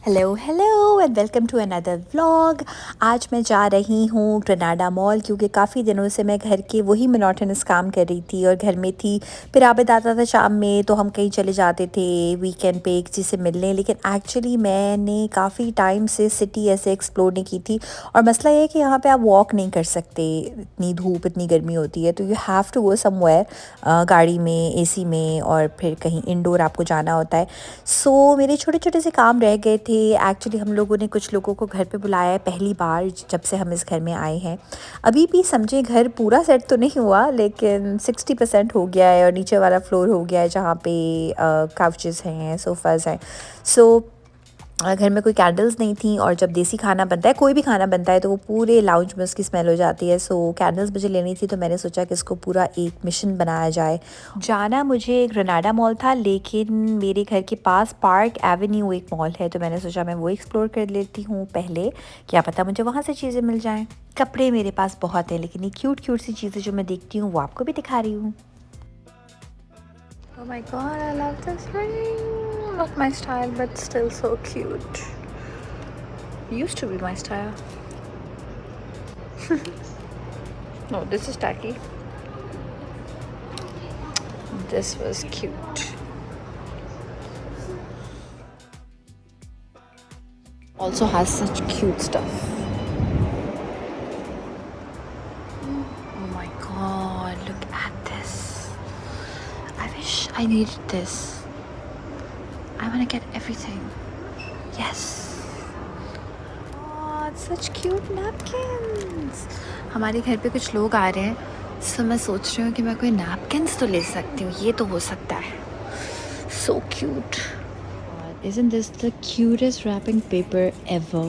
Hello hello and welcome to another vlog. आज मैं जा रही हूँ ग्रेनाडा मॉल क्योंकि काफ़ी दिनों से मैं घर के वही मोनोटोनस काम कर रही थी और घर में थी। फिर आबिद आता था शाम में तो हम कहीं चले जाते थे वीकेंड पे एक चीज़ से मिलने। लेकिन एक्चुअली मैंने काफ़ी टाइम से सिटी ऐसे एक्सप्लोर नहीं की थी और मसला ये है कि यहाँ पे आप वॉक नहीं कर सकते, इतनी धूप इतनी गर्मी होती है, तो you have to go somewhere गाड़ी में, एसी में, और फिर कहीं इंडोर आपको जाना होता है। सो मेरे छोटे छोटे से काम रह गए थे। एक्चुअली हम लोगों ने कुछ लोगों को घर पे बुलाया है पहली बार जब से हम इस घर में आए हैं। अभी भी समझे घर पूरा सेट तो नहीं हुआ लेकिन 60% हो गया है और नीचे वाला फ्लोर हो गया है जहाँ पे काउचेस हैं, सोफ़ाज़ हैं। सो घर में कोई कैंडल्स नहीं थी और जब देसी खाना बनता है, कोई भी खाना बनता है, तो वो पूरे लाउंज में उसकी स्मेल हो जाती है। सो कैंडल्स मुझे लेनी थी तो मैंने सोचा कि इसको पूरा एक मिशन बनाया जाए। जाना मुझे ग्रेनाडा मॉल था लेकिन मेरे घर के पास पार्क एवेन्यू एक मॉल है तो मैंने सोचा मैं वो एक्सप्लोर कर लेती हूँ पहले, क्या पता मुझे वहाँ से चीज़ें मिल जाएं। कपड़े मेरे पास बहुत है लेकिन ये क्यूट क्यूट सी चीज़ें जो मैं देखती हूँ वो आपको भी दिखा रही हूँ। Oh my god, I love this ring. Not my style, but still so cute. Used to be my style. No, this is tacky. This was cute. Also has such cute stuff. Oh my god, look at this. I wish I needed this. I want to get everything. Yes. Oh, such cute napkins. हमारे घर पे कुछ लोग आ रहे हैं, सो मैं सोच रही हूँ कि मैं कोई नैपकिन्स तो ले सकती हूँ, ये तो हो सकता है। So cute. Isn't this the cutest wrapping paper ever?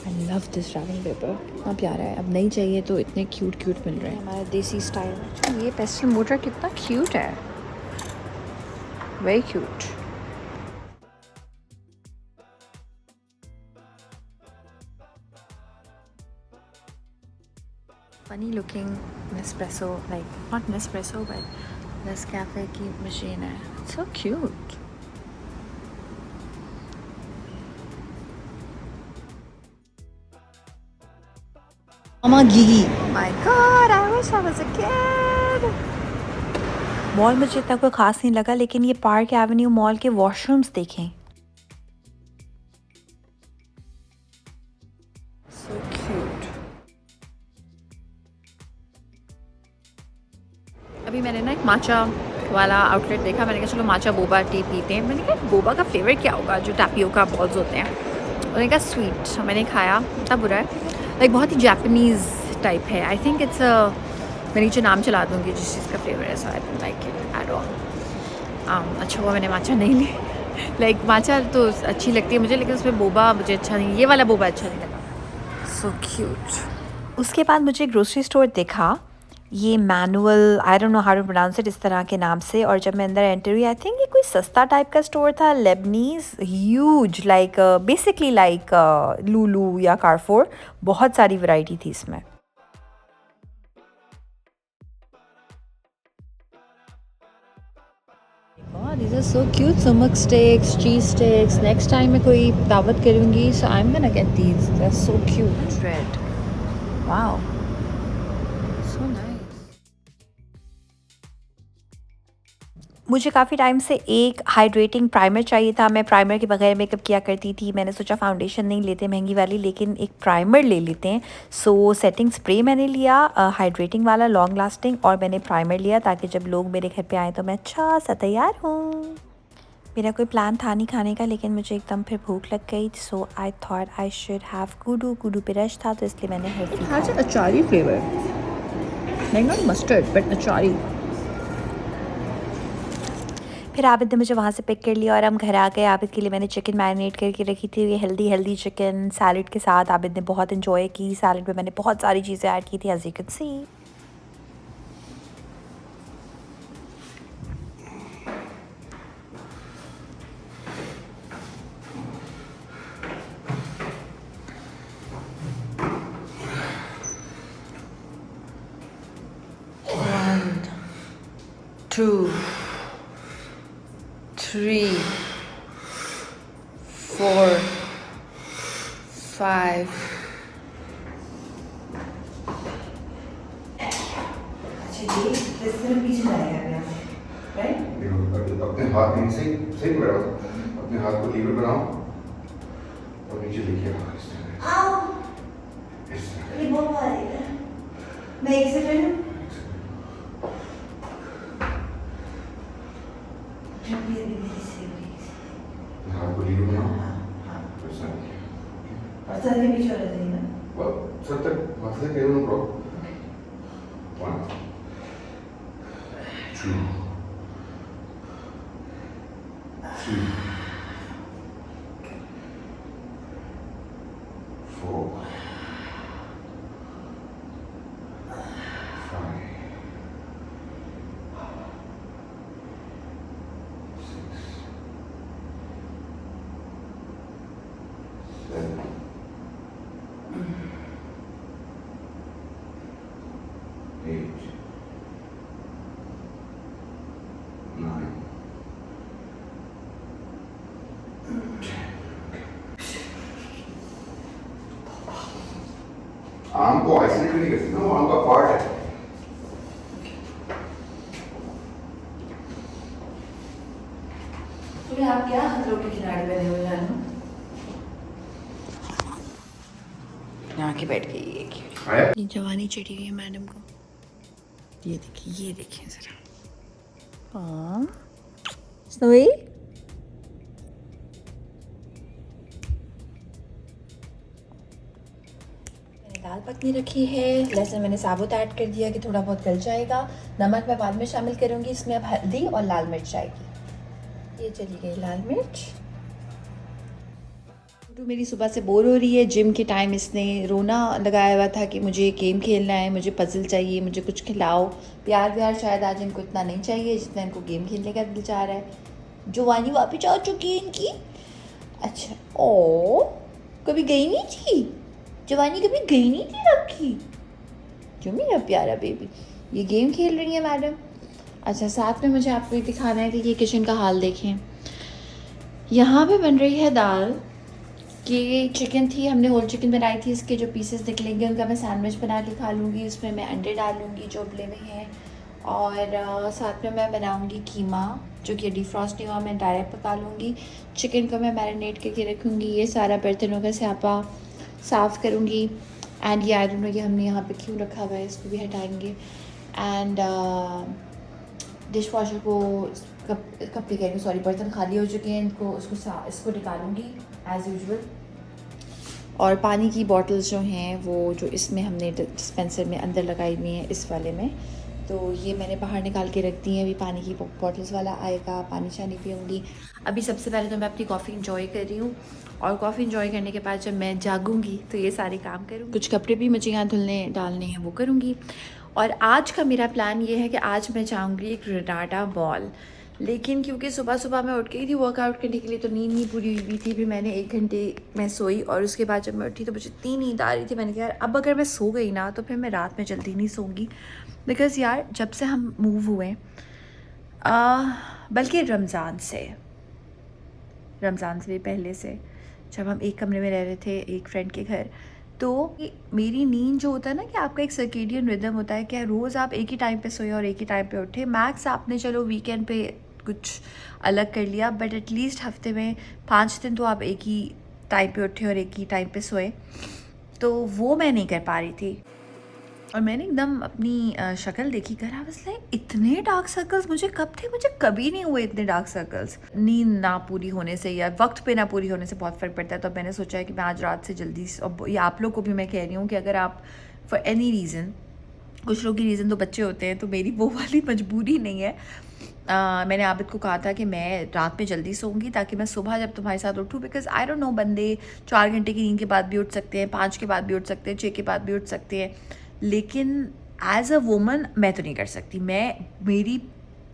I love this wrapping paper. कितना प्यारा है। अब नहीं चाहिए तो इतने क्यूट क्यूट मिल रहे हैं। हमारा देसी स्टाइल। ये पेस्टल मोटर कितना क्यूट है, very cute. Funny looking Nespresso, like not Nespresso but Nescafe की मशीन है। So cute. Mama Gigi. My God, I wish I was a kid. Mall मुझे इतना कोई ख़ास नहीं लगा लेकिन ये पार्क एवेन्यू मॉल के वॉशरूम्स देखें। So cute. अभी मैंने ना एक माचा वाला आउटलेट देखा, मैंने कहा चलो माचा बोबा टी पीते हैं। मैंने कहा बोबा का फ्लेवर क्या होगा, जो टैपियोका बॉल्स होते हैं। उन्होंने कहा स्वीट, मैंने खाया, इतना बुरा है, लाइक बहुत ही जापानीज़ टाइप है। आई थिंक इट्स मैं नीचे नाम चला दूँगी जिस चीज़ का फ्लेवर है। So I don't like it at all. अच्छा हुआ मैंने माचा नहीं ली। लाइक माचा तो अच्छी लगती है मुझे लेकिन उसमें बोबा मुझे अच्छा नहीं, ये वाला बोबा अच्छा नहीं लगा। So cute. उसके बाद मुझे ग्रोसरी स्टोर देखा, ये manual, I don't know how to pronounce it, इस तरह के नाम से। और जब मैं अंदर एंटर हुई, आई थिंक ये कोई सस्ता टाइप का स्टोर था, Lebanese, huge, like basically like Lulu या कारफोर। बहुत सारी वैरायटी थी इसमें। God, these are so cute. Stomach steaks, cheese steaks. Next time मैं कोई दावत करूँगी, so I'm gonna get these. They're so cute. Red. Wow. So nice. मुझे काफ़ी टाइम से एक हाइड्रेटिंग प्राइमर चाहिए था। मैं प्राइमर के बगैर मेकअप किया करती थी। मैंने सोचा फाउंडेशन नहीं लेते महंगी वाली, लेकिन एक प्राइमर ले लेते हैं। सो सेटिंग स्प्रे मैंने लिया हाइड्रेटिंग वाला, लॉन्ग लास्टिंग, और मैंने प्राइमर लिया ताकि जब लोग मेरे घर पे आए तो मैं अच्छा सा तैयार हूँ। मेरा कोई प्लान था नहीं खाने का लेकिन मुझे एकदम फिर भूख लग गई। So I thought I should have Kudu पे रश था तो इसलिए मैंने हेल्दी खाया। Achari flavour, like not mustard but achari. फिर आबिद ने मुझे वहाँ से पिक कर लिया और हम घर आ गए। आबिद के लिए मैंने चिकन मैरिनेट करके रखी थी, ये हेल्दी हेल्दी चिकन सैलड के साथ। आबिद ने बहुत इन्जॉय की। सैलड में मैंने बहुत सारी चीज़ें ऐड की थी, as you can see. One, two, three, four, 5. अच्छा ये इस तरह पीछे जाएगा राइट? अपने हाथ में सही सही पकड़ा, अपने हाथ को लीवर बनाओ और नीचे लिखिए इस तरह। आओ इस तरह। ये बहुत भारी है। मैं एक सेकंड हाथ को लीवर बनाओ। हाँ ऐसा नहीं। और सर के पीछे होना चाहिए ना? बस सर तक हाथ से कहीं ना प्रॉब्लम। 1 2 3 4 5 6 7 8 9 आम को आइसोलेट नहीं कर सकते ना, वो आम का पार्ट है। तुम्हें आप क्या खतरों के खिलाड़ी बने हो जानू? यहाँ के बैठ गई एक आया? ये जवानी चढ़ी हुई है मैडम को। ये देखिए जरा। हाँ स्नोई दाल पकनी रखी है, लहसुन मैंने साबुत ऐड कर दिया कि थोड़ा बहुत गल जाएगा। नमक मैं बाद में शामिल करूंगी, इसमें अब हल्दी और लाल मिर्च आएगी। ये चली गई लाल मिर्च। तो मेरी सुबह से बोर हो रही है। जिम के टाइम इसने रोना लगाया हुआ था कि मुझे गेम खेलना है, मुझे पजल चाहिए, मुझे कुछ खिलाओ। प्यार व्यार शायद आज इनको इतना नहीं चाहिए जितना इनको गेम खेलने का दिल चाह रहा है। जवानी वापस आ चुकी है इनकी। अच्छा ओ कभी गई नहीं थी जवानी, कभी गई नहीं थी आपकी जो मेरा प्यारा बेबी। ये गेम खेल रही है मैडम। अच्छा साथ में मुझे आपको ये दिखाना है कि ये किचन का हाल देखें। यहाँ पे बन रही है दाल। कि चिकन थी, हमने होल चिकन बनाई थी, इसके जो पीसेस निकलेंगे उनका मैं सैंडविच बना के खा लूँगी। उसमें मैं अंडे डालूँगी जो उबले हुए हैं, और साथ में मैं बनाऊँगी कीमा जो कि डिफ्रॉस्ट नहीं हुआ, मैं डायरेक्ट पका लूँगी। चिकन को मैं मैरिनेट करके रखूँगी। ये सारा बर्तनों का स्यापा साफ़ करूँगी। एंड ये आई डोंट नो ये हमने यहाँ पे क्यों रखा हुआ है, इसको भी हटाएंगे। एंड डिश वॉशर को कपड़े करेंगे, सॉरी बर्तन खाली हो चुके हैं, इनको इसको निकालूंगी एज़ यूजुअल। और पानी की बॉटल्स जो हैं वो जो इसमें हमने डिस्पेंसर में अंदर लगाई हुई हैं इस वाले में, तो ये मैंने बाहर निकाल के रख दी है। अभी पानी की बॉटल्स वाला आएगा, पानी शानी पीऊँगी। अभी सबसे पहले तो मैं अपनी कॉफ़ी इंजॉय कर रही हूँ, और कॉफ़ी इंजॉय करने के बाद जब मैं जागूंगी तो ये सारे काम करूँगी। कुछ कपड़े भी मुझे यहाँ धुलने डालने हैं वो करूँगी। और आज का मेरा प्लान ये है कि आज मैं जाऊँगी ग्रेनाडा मॉल, लेकिन क्योंकि सुबह सुबह मैं उठ गई थी वर्कआउट करने के लिए तो नींद नहीं पूरी हुई थी। फिर मैंने 1 घंटे मैं सोई, और उसके बाद जब मैं उठी तो मुझे इतनी नींद आ रही थी, मैंने कहा यार अब अगर मैं सो गई ना तो फिर मैं रात में जल्दी नहीं सोऊंगी। बिकॉज़ यार जब से हम मूव हुए, बल्कि रमज़ान से भी पहले से, जब हम एक कमरे में रह रहे थे एक फ्रेंड के घर, तो मेरी नींद जो होता है ना कि आपका एक सर्केडियन रिदम होता है कि रोज़ आप एक ही टाइम पे सोए और एक ही टाइम पे उठे। मैक्स आपने चलो वीकेंड पे कुछ अलग कर लिया, बट एटलीस्ट हफ्ते में 5 दिन तो आप एक ही टाइम पे उठे और एक ही टाइम पे सोए, तो वो मैं नहीं कर पा रही थी। और मैंने एकदम अपनी शक्ल देखी कर, आई वाज लाइक इतने डार्क सर्कल्स मुझे कब थे, मुझे कभी नहीं हुए इतने डार्क सर्कल्स। नींद ना पूरी होने से या वक्त पे ना पूरी होने से बहुत फ़र्क पड़ता है। तो मैंने सोचा है कि मैं आज रात से जल्दी, और ये आप लोग को भी मैं कह रही हूँ कि अगर आप फॉर एनी रीज़न, कुछ लोग की रीज़न तो बच्चे होते हैं, तो मेरी वो वाली मजबूरी नहीं है। मैंने आबिद को कहा था कि मैं रात में जल्दी सोऊंगी ताकि मैं सुबह जब तुम्हारे साथ उठूँ, बिकॉज़ आई डोंट नो बंदे 4 घंटे की नींद के बाद भी उठ सकते हैं, 5 के बाद भी उठ सकते हैं, 6 के बाद भी उठ सकते हैं, लेकिन एज अ वुमन मैं तो नहीं कर सकती। मेरी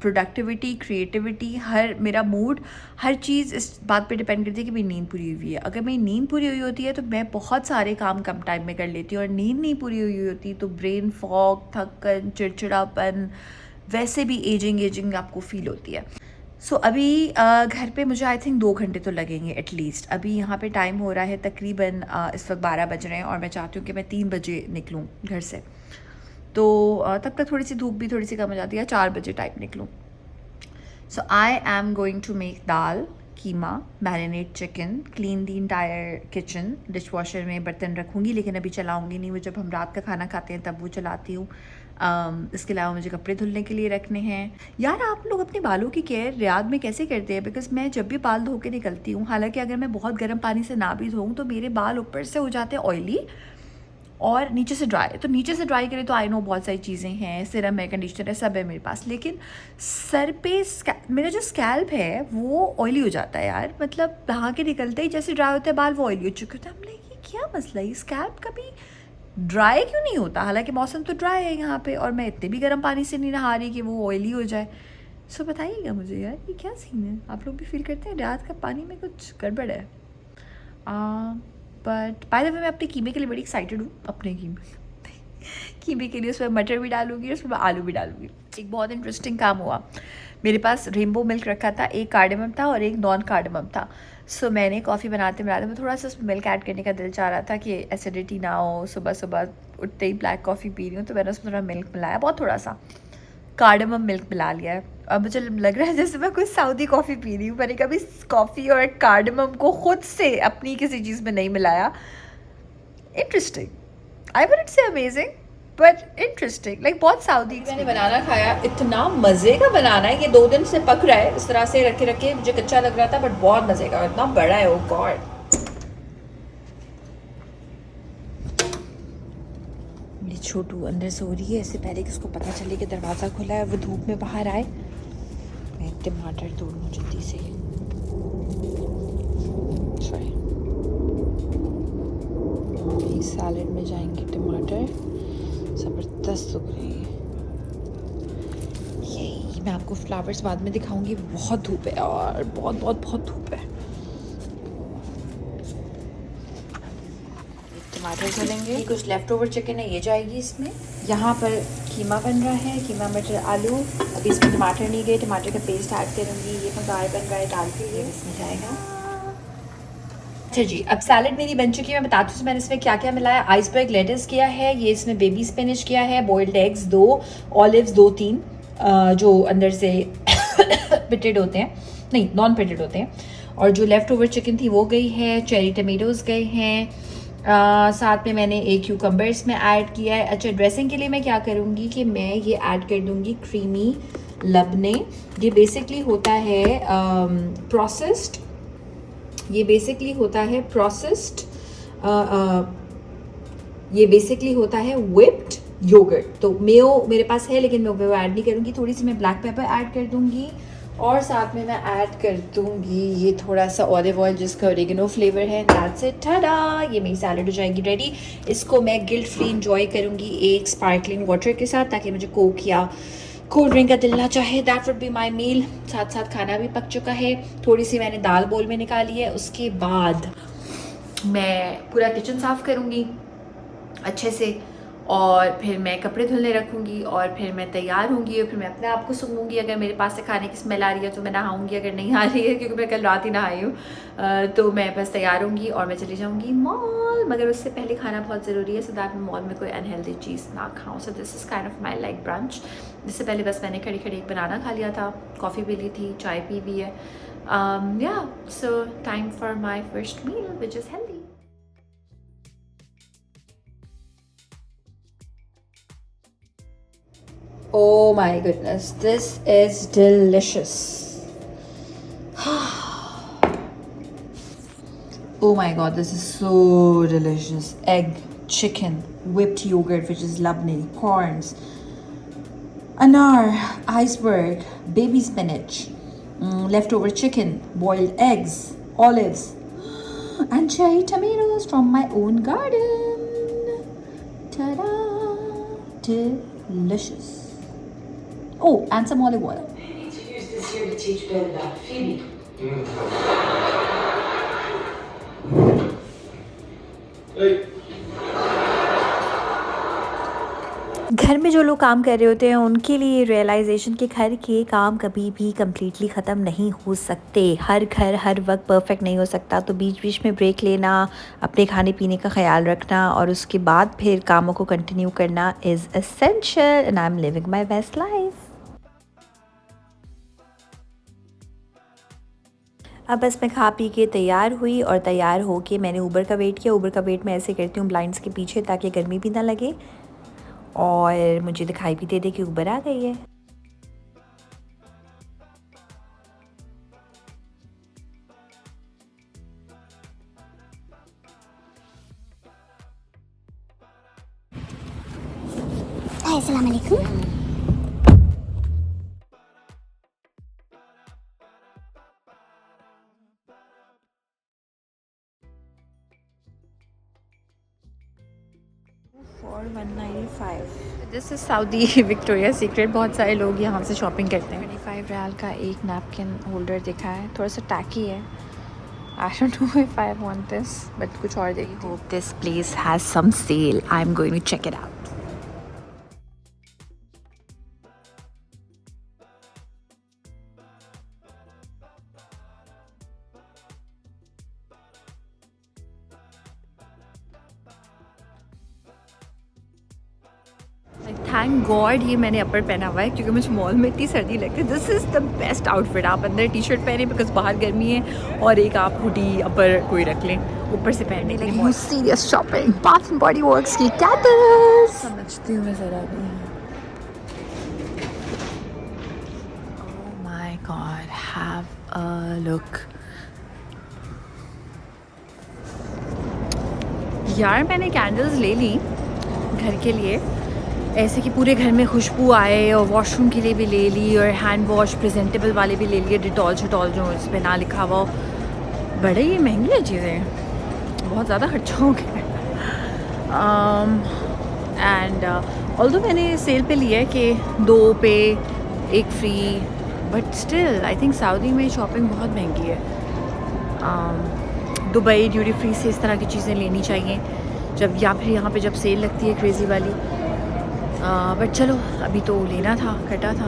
प्रोडक्टिविटी, क्रिएटिविटी, मेरा मूड, हर चीज़ इस बात पे डिपेंड करती है कि मेरी नींद पूरी हुई है। अगर मेरी नींद पूरी हुई होती है तो मैं बहुत सारे काम कम टाइम में कर लेती हूँ, और नींद नहीं पूरी हुई होती तो ब्रेन फॉग, थकन, चिड़चिड़ापन, वैसे भी एजिंग आपको फील होती है। सो अभी घर पे मुझे आई थिंक 2 घंटे तो लगेंगे एटलीस्ट। अभी यहाँ पे टाइम हो रहा है तकरीबन इस वक्त 12 बज रहे हैं और मैं चाहती हूँ कि मैं 3 बजे निकलूँ घर से। तो तब तक थोड़ी सी धूप भी थोड़ी सी कम हो जाती है, 4 बजे टाइप निकलूँ। So I am going to make dal, keema, marinate chicken, clean the entire kitchen. Dish washer में बर्तन रखूँगी लेकिन अभी चलाऊँगी नहीं, वो जब हम रात का खाना खाते हैं तब वो चलाती हूँ। इसके अलावा मुझे कपड़े धुलने के लिए रखने हैं। यार आप लोग अपने बालों की केयर रियाद में कैसे करते हैं? बिकॉज़ मैं जब भी बाल धो के निकलती हूँ, हालांकि अगर मैं बहुत गर्म पानी से ना भी धोऊँ तो मेरे बाल ऊपर से हो जाते हैं ऑयली और नीचे से ड्राई। तो नीचे से ड्राई करें तो आई नो बहुत सारी चीज़ें हैं, सिरम है, कंडीशनर है, सब है मेरे पास, लेकिन सर पे मेरा जो स्कैल्प है वो ऑयली हो जाता है यार। मतलब नहा के निकलते ही जैसे ड्राई होते हैं बाल वो ऑयली हो चुके होते हैं। हम लाइक ये क्या मसला है, स्कैल्प कभी ड्राई क्यों नहीं होता? हालांकि मौसम तो ड्राई है यहाँ पे और मैं इतने भी गर्म पानी से नहीं नहा रही कि वो ऑयली हो जाए। सो बताइएगा मुझे यार ये क्या सीन है? आप लोग भी फील करते हैं रात का पानी में कुछ गड़बड़ है? बट बाय द वे मैं अपने कीमे के लिए बड़ी एक्साइटेड हूँ। अपने कीमे के लिए उसमें मटर भी डालूंगी और उसमें आलू भी डालूंगी। एक बहुत इंटरेस्टिंग काम हुआ, मेरे पास रेनबो मिल्क रखा था, एक कार्डेमम था और एक नॉन कार्डेमम था। सो मैंने कॉफ़ी बनाते मैं थोड़ा सा उसमें मिल्क ऐड करने का दिल चाह रहा था कि एसिडिटी ना हो, सुबह सुबह उठते ही ब्लैक कॉफ़ी पी रही हूँ, तो मैंने उसमें थोड़ा मिल्क मिलाया, बहुत थोड़ा सा कार्डेमम मिल्क मिला लिया है। अब मुझे लग रहा है जैसे मैं कोई सऊदी कॉफ़ी पी रही हूँ। मैंने कभी कॉफ़ी और कार्डेमम को खुद से अपनी किसी चीज़ में नहीं मिलाया। Interesting, I wouldn't say amazing but interesting, like बहुत सऊदी। मैंने बनाना खाया, इतना मज़े का बनाना है, ये 2 दिन से पक रहा है, इस तरह से रखे रखे मुझे कच्चा लग रहा था बट बहुत मज़े का, इतना बड़ा है। ओ गॉड, मेरी छोटू अंदर सो रही है, इससे पहले कि उसको पता चले कि दरवाज़ा खुला है वो धूप में बाहर आए। मैं टमाटर तोड़ूँ जल्दी से, सॉरी सैलेड में जाएंगे टमाटर, ज़बरदस्त उग रही है। यही मैं आपको फ्लावर्स बाद में दिखाऊंगी, बहुत धूप है और बहुत बहुत बहुत धूप है। टमाटर धुलेंगे, कुछ लेफ़्ट ओवर चिकन है ये जाएगी इसमें। यहाँ पर कीमा बन रहा है, कीमा मटर आलू। अभी इसमें टमाटर नहीं गए, टमाटर का पेस्ट ऐड करूँगी। ये बघार बन रहा है दाल के लिए, इसमें जाएगा। अच्छा जी, अब सैलड मेरी बन चुकी है। मैं बताती हूँ मैंने इसमें क्या क्या मिलाया। आइसबर्ग लेटस किया है, ये इसमें बेबी स्पिनच किया है, बॉइल्ड एग्स 2, ऑलिव्स 2-3 जो अंदर से पिटेड होते हैं, नहीं नॉन पिटेड होते हैं, और जो लेफ़्ट ओवर चिकन थी वो गई है, चेरी टमेटोज़ गए हैं, साथ में मैंने एक क्यूकम्बर इसमें ऐड किया है। अच्छा, ड्रेसिंग के लिए मैं क्या करूँगी कि मैं ये ऐड कर दूँगी क्रीमी लबने। ये बेसिकली होता है प्रोसेस्ड, ये बेसिकली होता है प्रोसेस्ड, ये बेसिकली होता है व्हिप्ड योगर्ट। तो मेयो मेरे पास है लेकिन मैं वो ऐड नहीं करूँगी। थोड़ी सी मैं ब्लैक पेपर ऐड कर दूँगी और साथ में मैं ऐड कर दूँगी ये थोड़ा सा ऑलिव ऑयल जिसका ओरिगेनो फ्लेवर है। दैट्स इट, टाडा, ये मेरी सैलड हो जाएगी रेडी। इसको मैं गिल्ट फ्री इंजॉय करूँगी एक स्पार्कलिंग वाटर के साथ, ताकि मुझे कोक या कोल्ड ड्रिंक का दिल ना चाहे। दैट वुड बी माई मील। साथ साथ खाना भी पक चुका है। थोड़ी सी मैंने दाल बोल में निकाली है। उसके बाद मैं पूरा किचन साफ़ करूँगी अच्छे से और फिर मैं कपड़े धुलने रखूँगी और फिर मैं तैयार होंगी और फिर मैं अपने आप को सूंघूंगी। अगर मेरे पास से खाने की स्मेल आ रही है तो मैं नहाऊंगी, अगर नहीं आ रही है क्योंकि मैं कल रात ही नहाई हूँ तो मैं बस तैयार होंगी और मैं चली जाऊँगी मॉल। मगर उससे पहले खाना बहुत ज़रूरी है, सो दैट मैं मॉल में कोई अनहेल्दी चीज़ ना खाऊँ। So this is kind of my like brunch. जिससे पहले बस मैंने खड़ी खड़ी एक बनाना खा लिया था, कॉफ़ी पी ली थी, चाय पी भी है। या so time for my first meal which is healthy. Oh my goodness, this is delicious. Oh my god, this is so delicious. Egg, chicken, whipped yogurt, which is labne, corns, anar, iceberg, baby spinach, leftover chicken, boiled eggs, olives, and cherry tomatoes from my own garden. Ta-da! Delicious. Oh, and some olive oil. I need to use this here to teach Ben about Phoebe. Hey. घर में जो लोग काम कर रहे होते हैं उनके लिए रियलाइजेशन कि घर के काम कभी भी कम्प्लीटली ख़त्म नहीं हो सकते। हर घर हर वक्त परफेक्ट नहीं हो सकता, तो बीच बीच में ब्रेक लेना, अपने खाने पीने का ख्याल रखना और उसके बाद फिर कामों को कंटिन्यू करना is essential and I am living my best life. अब बस मैं खा पी के तैयार हुई और तैयार हो के मैंने ऊबर का वेट किया। ऊबर का वेट मैं ऐसे करती हूँ ब्लाइंड्स के पीछे, ताकि गर्मी भी ना लगे और मुझे दिखाई भी दे दे कि ऊबर आ गई है। अस्सलाम वालेकुम। For 195। This is Saudi Victoria secret. बहुत सारे लोग यहाँ से शॉपिंग करते हैं। 25 रियाल का एक नैपकिन होल्डर दिखा है, थोड़ा सा टैकी है। I don't know if I want this, but कुछ और देखी। Hope this place has some sale. I am going to check it out. Thank God ये मैंने अपर पहना हुआ है, क्योंकि मुझे मॉल में इतनी सर्दी लगती है। This is the best outfit. आप अंदर टी शर्ट पहने बिकॉज बाहर गर्मी है, और एक आप हुडी अपर कोई रख लें ऊपर से पहनने लगी। Serious shopping bath and body works की कैटल्स समझती हूँ मैं ज़रा भी। Oh my God, have a look यार। मैंने कैंडल्स ले ली घर के लिए, ऐसे कि पूरे घर में खुशबू आए, और वॉशरूम के लिए भी ले ली, और हैंड वॉश प्रेजेंटेबल वाले भी ले लिए, डिटॉल शिटॉल जो इस पर ना लिखा हुआ। बड़े ये महंगी है चीज़ें, बहुत ज़्यादा खर्चा हो गया एंड ऑल्दो मैंने सेल पे लिया है कि 2 पे 1 free, but still I think Saudi में शॉपिंग बहुत महंगी है। दुबई ड्यूटी फ्री से इस तरह की चीज़ें लेनी चाहिए जब, या फिर यहाँ पे जब सेल लगती है क्रेज़ी वाली। बट चलो अभी तो लेना था, कटा था।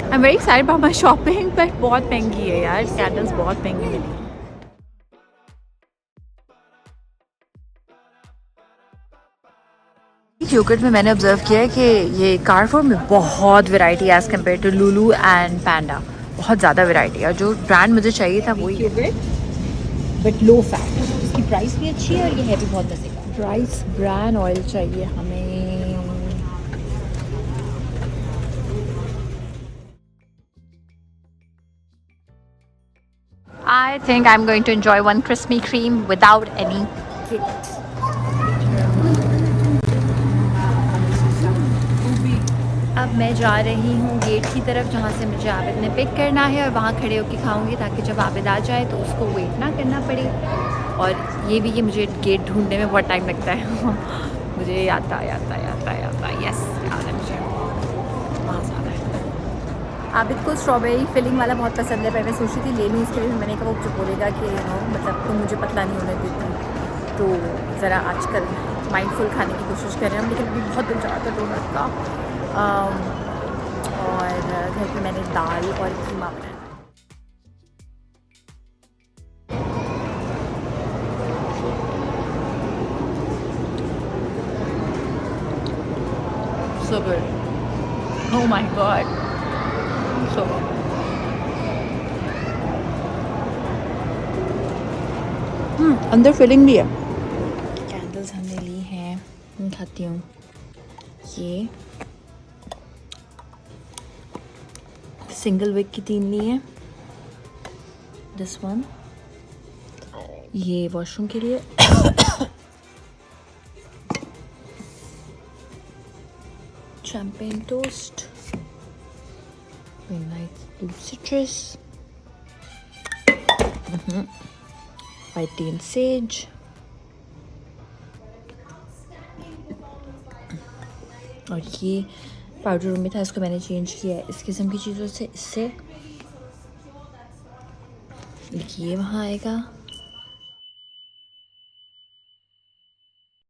I am very excited about my shopping, but बहुत महंगी है यार, कैंडल्स बहुत महंगी मिली। योगर्ट में मैंने ऑब्जर्व किया है कि ये कारफोर में बहुत वैरायटी है as compare to Lulu and Panda. बहुत ज़्यादा वैरायटी है, और जो ब्रांड मुझे चाहिए था वही योगर्ट, बट लो फैट। इसकी प्राइस भी अच्छी है और ये है भी बहुत मज़े का। राइस ब्रान ऑयल चाहिए हमें। I think I'm going to enjoy one Krispy Kreme without any guilt. अब मैं जा रही हूँ गेट की तरफ, जहाँ से मुझे आबिद ने पिक करना है, और वहाँ खड़े होकर खाऊंगी, ताकि जब आबिद आ जाए तो उसको वेट ना करना पड़े। और ये भी कि मुझे गेट ढूंढने में बहुत टाइम लगता है। मुझे आता यस याद है मुझे वहाँ से आता है। आबिद को स्ट्रॉबेरी फिलिंग वाला बहुत पसंद है, पर मैं सोची थी ले लूँ इसके लिए। मैंने कहा वो जो बोलेगा कि मतलब तुम मुझे पतला नहीं होने देती, तो ज़रा आजकल माइंडफुल खाने की कोशिश कर रहे हैं हम। लेकिन अभी बहुत दिल चाहता है डोनट का। और घर पे मैंने दाल और कीमा बनाया। So good. Oh my god. So good. अंदर फिलिंग भी है। कैंडल्स हमने ली हैं, मैं खाती हूँ। ये सिंगल विक की 3 ली है। दिस वन, ये वॉशरूम के लिए। champagne toast, very nice blue citrus, white tea and sage, और ये पाउडर रूम में था, इसको मैंने चेंज किया है इस किस्म की चीज़ों से। इससे ये वहाँ आएगा,